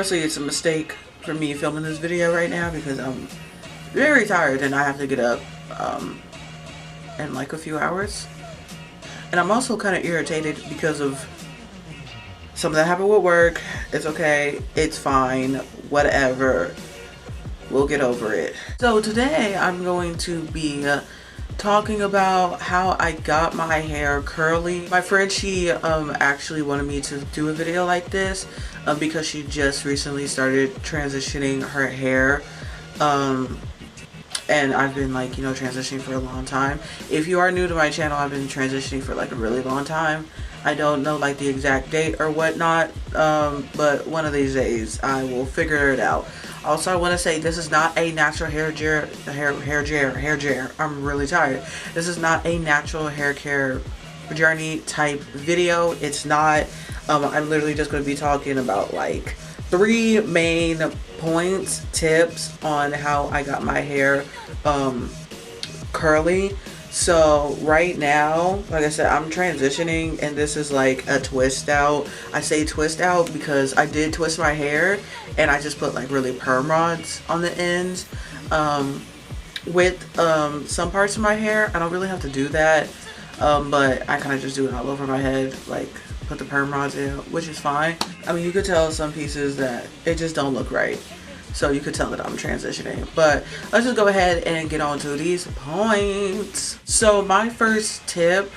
Honestly, it's a mistake for me filming this video right now because I'm very tired and I have to get up in like a few hours. And I'm also kind of irritated because of something that happened with work. It's okay. It's fine. Whatever. We'll get over it. So today I'm going to be talking about how I got my hair curly. My friend, she actually wanted me to do a video like this because she just recently started transitioning her hair. And I've been like, you know, transitioning for a long time. If you are new to my channel, I've been transitioning for like a really long time. I don't know like the exact date or whatnot, but one of these days I will figure it out. Also, I want to say this is not a natural hair care. I'm really tired. This is not a natural hair care journey type video. It's not. I'm literally just going to be talking about like 3 main points, tips on how I got my hair curly. So right now, like I said, I'm transitioning and this is like a twist out. I say twist out because I did twist my hair and I just put like really perm rods on the ends. With some parts of my hair, I don't really have to do that, but I kind of just do it all over my head, like put the perm rods in, which is fine. I mean, you could tell some pieces that it just don't look right. So you could tell that I'm transitioning. But let's just go ahead and get on to these points. So my first tip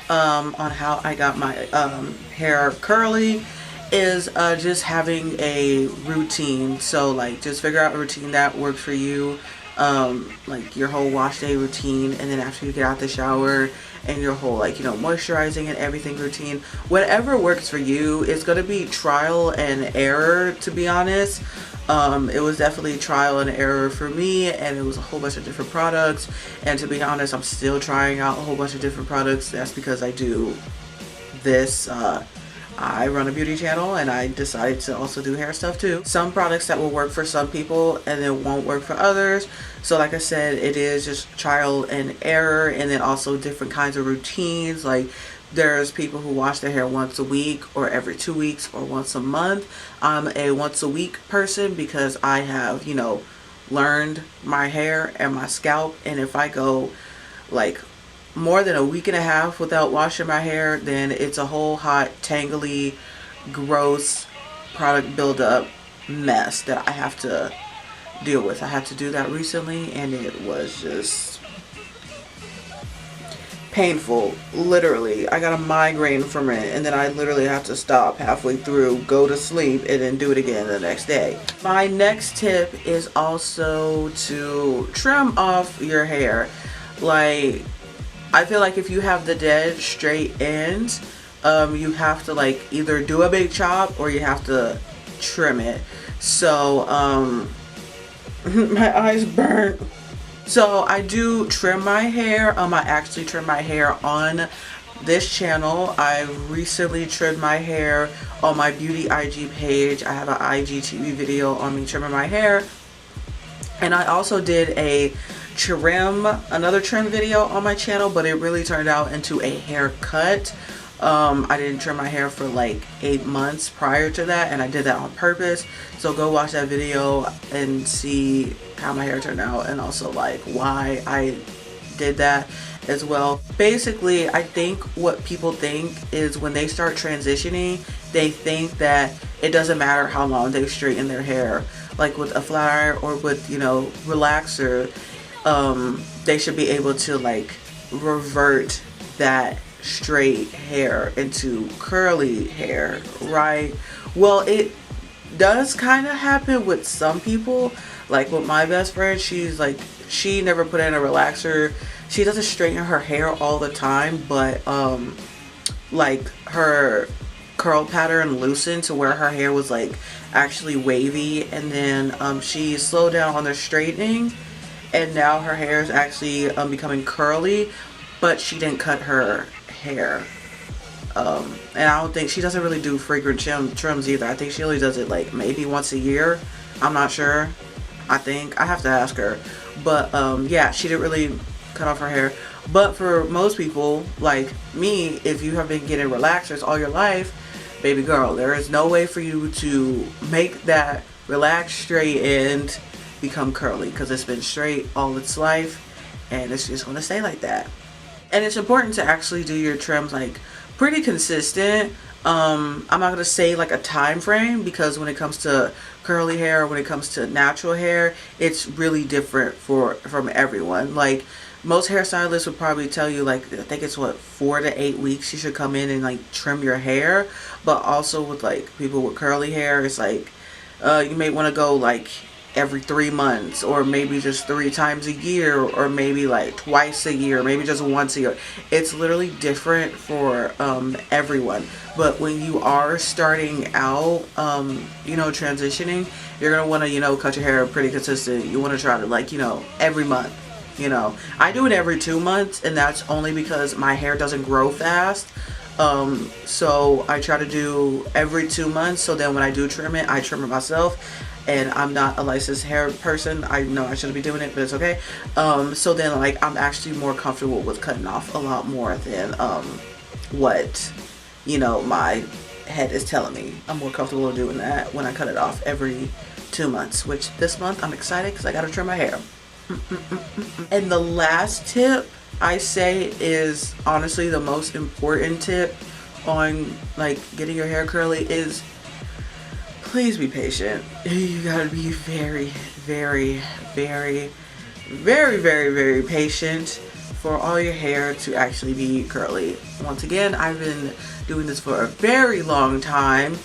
on how I got my hair curly is just having a routine. So like just figure out a routine that works for you. Like your whole wash day routine, and then after you get out the shower and your whole like, you know, moisturizing and everything routine, whatever works for you. It's gonna be trial and error, to be honest. It was definitely trial and error for me, and it was a whole bunch of different products, and to be honest, I'm still trying out a whole bunch of different products. That's because I do this, I run a beauty channel and I decided to also do hair stuff too. Some products that will work for some people and it won't work for others. So like I said, it is just trial and error, and then also different kinds of routines. Like there's people who wash their hair once a week or every 2 weeks or once a month. I'm a once a week person because I have, you know, learned my hair and my scalp, and if I go like more than a week and a half without washing my hair, then it's a whole hot, tangly, gross product buildup mess that I have to deal with. I had to do that recently and it was just painful. Literally, I got a migraine from it, and then I literally have to stop halfway through, go to sleep, and then do it again the next day. My next tip is also to trim off your hair. Like, I feel like if you have the dead straight ends, you have to like either do a big chop or you have to trim it. So my eyes burnt. So I do trim my hair. I actually trim my hair on this channel. I recently trimmed my hair on my beauty IG page. I have an IGTV video on me trimming my hair, and I also did another trim video on my channel, but it really turned out into a haircut. I didn't trim my hair for like 8 months prior to that, and I did that on purpose. So go watch that video and see how my hair turned out, and also like why I did that as well. Basically, I think what people think is when they start transitioning, they think that it doesn't matter how long they've straightened their hair. Like with a flat iron or with, you know, relaxer, they should be able to like revert that straight hair into curly hair, right? Well, it does kind of happen with some people. Like with my best friend, she's like, she never put in a relaxer. She doesn't straighten her hair all the time, but like her curl pattern loosened to where her hair was like actually wavy, and then she slowed down on the straightening, and now her hair is actually becoming curly, but she didn't cut her hair. And I don't think she doesn't really do frequent trims either. I think she only does it like maybe once a year. I'm not sure. I think I have to ask her, but yeah, she didn't really cut off her hair. But for most people like me, if you have been getting relaxers all your life, baby girl, there is no way for you to make that relaxed straight end become curly, because it's been straight all its life and it's just going to stay like that. And it's important to actually do your trims like pretty consistent. I'm not going to say like a time frame, because when it comes to curly hair, when it comes to natural hair, it's really different from everyone. Like most hairstylists would probably tell you, like, I think it's what, 4 to 8 weeks you should come in and like trim your hair. But also with like people with curly hair, it's like you may want to go like every 3 months, or maybe just 3 times a year, or maybe like twice a year, maybe just once a year. It's literally different for everyone. But when you are starting out, transitioning, you're gonna want to cut your hair pretty consistent. You want to try to like every month. I do it every 2 months, and that's only because my hair doesn't grow fast. So I try to do every 2 months, so then when I do trim it, I trim it myself. And I'm not a licensed hair person. I know I shouldn't be doing it, but it's okay. So then like I'm actually more comfortable with cutting off a lot more than what my head is telling me. I'm more comfortable doing that when I cut it off every 2 months, which this month I'm excited because I gotta trim my hair. And the last tip I say is honestly the most important tip on like getting your hair curly is, please be patient. You gotta be very, very, very, very, very, very patient for all your hair to actually be curly. Once again, I've been doing this for a very long time,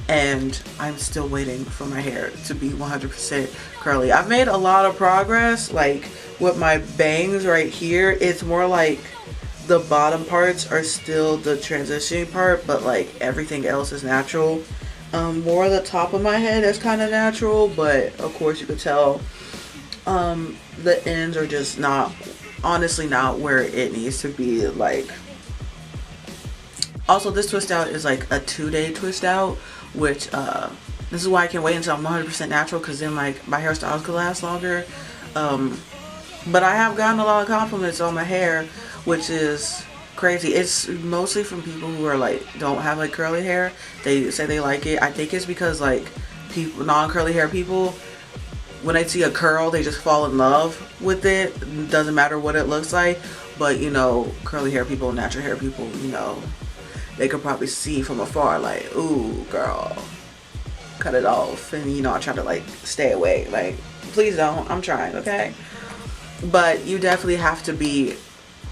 and I'm still waiting for my hair to be 100% curly. I've made a lot of progress, like with my bangs right here. It's more like the bottom parts are still the transitioning part, but like everything else is natural. More the top of my head is kind of natural, but of course you could tell the ends are just not, honestly not where it needs to be. Like, also this twist out is like a 2-day twist out, which this is why I can wait until I'm 100% natural, because then like my hairstyles could last longer. But I have gotten a lot of compliments on my hair, which is crazy. It's mostly from people who are like don't have like curly hair. They say they like it. I think it's because like people, non-curly hair people, when they see a curl, they just fall in love with it. It doesn't matter what it looks like. But curly hair people, natural hair people, they could probably see from afar like, ooh girl, cut it off. And I try to like stay away, like, please don't, I'm trying, okay? But you definitely have to be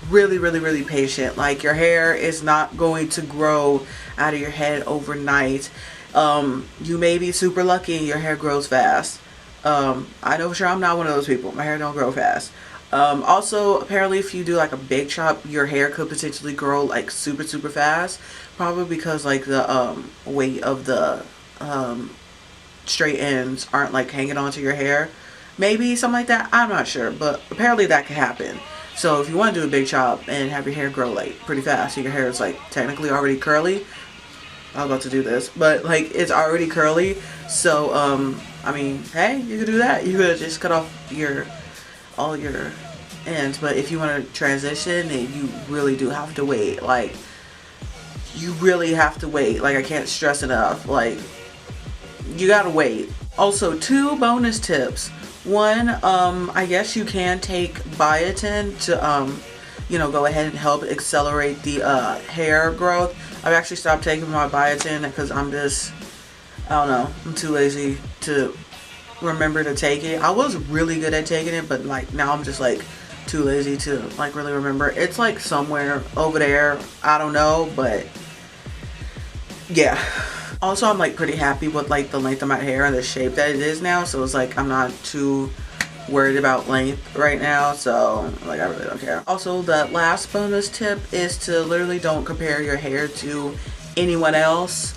really, really, really patient. Like, your hair is not going to grow out of your head overnight. You may be super lucky and your hair grows fast. I know for sure I'm not one of those people. My hair don't grow fast. Also, apparently if you do like a big chop, your hair could potentially grow like super, super fast. Probably because like the weight of the straight ends aren't like hanging onto your hair. Maybe something like that. I'm not sure, but apparently that can happen. So if you want to do a big chop and have your hair grow like pretty fast, so your hair is like technically already curly. I was about to do this, but like it's already curly. So I mean, hey, you could do that. You could just cut off all your ends. But if you want to transition, then you really do have to wait. Like, you really have to wait. Like, I can't stress enough. Like, you gotta wait. Also, 2 bonus tips. One, I guess you can take biotin to go ahead and help accelerate the hair growth. I've actually stopped taking my biotin because I don't know, I'm too lazy to remember to take it. I was really good at taking it, but like now I'm just like too lazy to like really remember. It's like somewhere over there, I don't know, but yeah. Also, I'm like pretty happy with like the length of my hair and the shape that it is now, so it's like I'm not too worried about length right now, so like I really don't care. Also, the last bonus tip is to literally don't compare your hair to anyone else.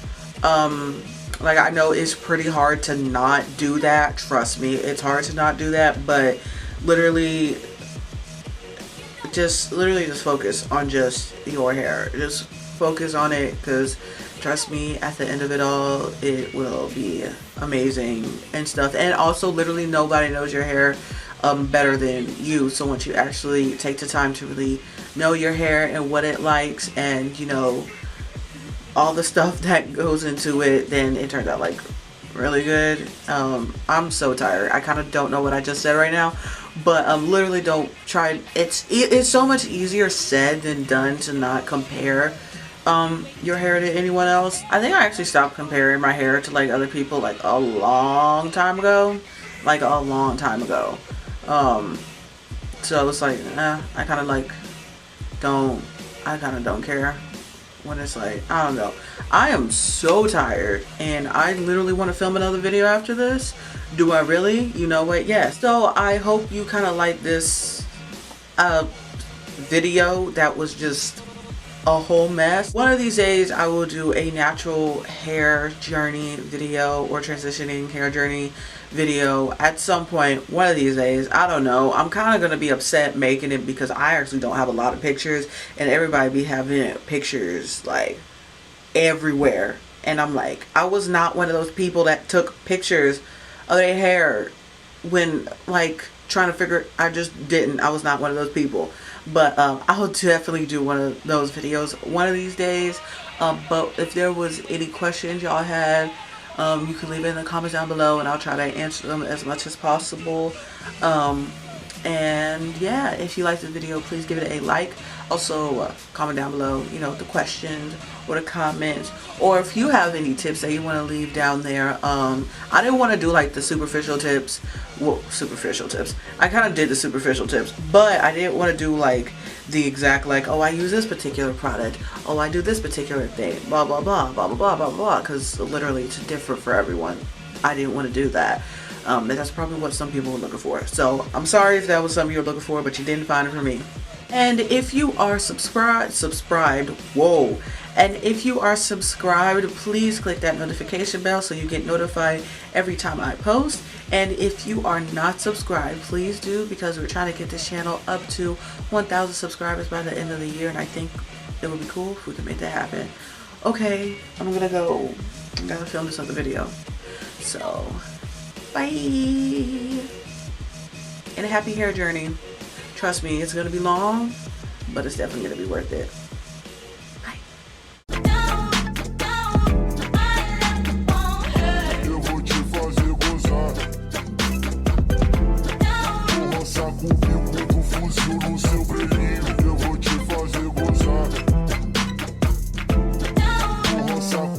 Like, I know it's pretty hard to not do that, trust me, it's hard to not do that, but literally just focus on just your hair. Just focus on it, because trust me, at the end of it all, it will be amazing and stuff. And also, literally nobody knows your hair better than you. So once you actually take the time to really know your hair and what it likes, and all the stuff that goes into it, then it turns out like really good. I'm so tired. I kind of don't know what I just said right now, but literally don't try. It's so much easier said than done to not compare your hair to anyone else. I think I actually stopped comparing my hair to like other people like a long time ago, like a long time ago. So it's like I kind of like don't care when it's like, I don't know. I am so tired and I literally want to film another video after this. Do I really? You know what? Yes. So I hope you kind of like this video that was just a whole mess. One of these days I will do a natural hair journey video or transitioning hair journey video at some point one of these days. I don't know. I'm kind of going to be upset making it because I actually don't have a lot of pictures and everybody be having pictures like everywhere, and I'm like, I was not one of those people that took pictures of their hair when like trying to figure. I just didn't. I was not one of those people. But I'll definitely do one of those videos one of these days. But if there was any questions y'all had, you can leave it in the comments down below and I'll try to answer them as much as possible. And yeah, if you liked the video, please give it a like. Also comment down below, you know, the questions or the comments, or if you have any tips that you want to leave down there. I didn't want to do like the superficial tips. Well, superficial tips. I kind of did the superficial tips, but I didn't want to do like the exact like, oh, I use this particular product, oh, I do this particular thing, blah blah blah blah blah blah blah blah, because literally it's different for everyone. I didn't want to do that. And that's probably what some people were looking for. So I'm sorry if that was something you were looking for, but you didn't find it for me. And if you are subscribed, whoa. And if you are subscribed, please click that notification bell so you get notified every time I post. And if you are not subscribed, please do, because we're trying to get this channel up to 1,000 subscribers by the end of the year. And I think it would be cool if we could make that happen. Okay, I'm gonna go. I gotta film this other video. So, bye. And a happy hair journey. Trust me, it's gonna be long, but it's definitely gonna be worth it.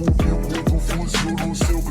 Comigo do fuzil no seu